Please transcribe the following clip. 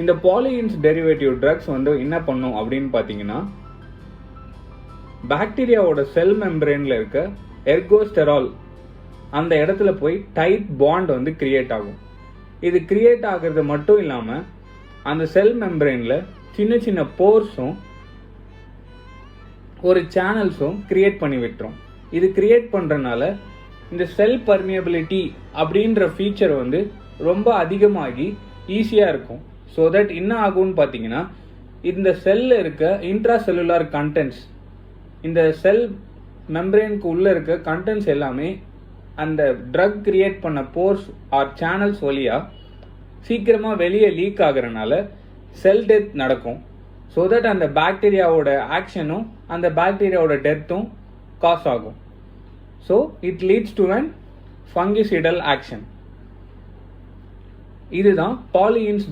இந்த பாலியின்ஸ் derivative drugs வந்து என்ன பண்ணும் அப்படின்னு பார்த்தீங்கன்னா, பாக்டீரியாவோட செல் மெம்பரேன்ல இருக்க எர்கோஸ்டெரால் அந்த இடத்துல போய் டைட் பாண்ட் வந்து கிரியேட் ஆகும். இது கிரியேட் ஆகிறது மட்டும் இல்லாமல் அந்த செல் மெம்பரேன்ல சின்ன சின்ன போர்ஸும் ஒரு சேனல்ஸும் கிரியேட் பண்ணி விட்டுரும். இது கிரியேட் பண்ணுறதுனால இந்த செல் பர்மியபிலிட்டி அப்படின்ற ஃபீச்சர் வந்து ரொம்ப அதிகமாகி ஈஸியாக இருக்கும். ஸோ தட் என்ன ஆகும்னு பார்த்தீங்கன்னா, இந்த செல்லில் இருக்க இன்ட்ரா செல்லுலார் கண்டென்ட்ஸ், இந்த செல் மெம்பரேனுக்கு உள்ளே இருக்க கண்டென்ட்ஸ் எல்லாமே அந்த ட்ரக் கிரியேட் பண்ண போர்ஸ் ஆர் சேனல்ஸ் வழியாக சீக்கிரமாக வெளியே லீக் ஆகிறனால செல் டெத் நடக்கும். ஸோ தட் அந்த பாக்டீரியாவோட ஆக்ஷனும் அந்த பாக்டீரியாவோட டெத்தும் காஸ் ஆகும். So it leads to an fungicidal action. இதுதான் பாலியின்ஸ்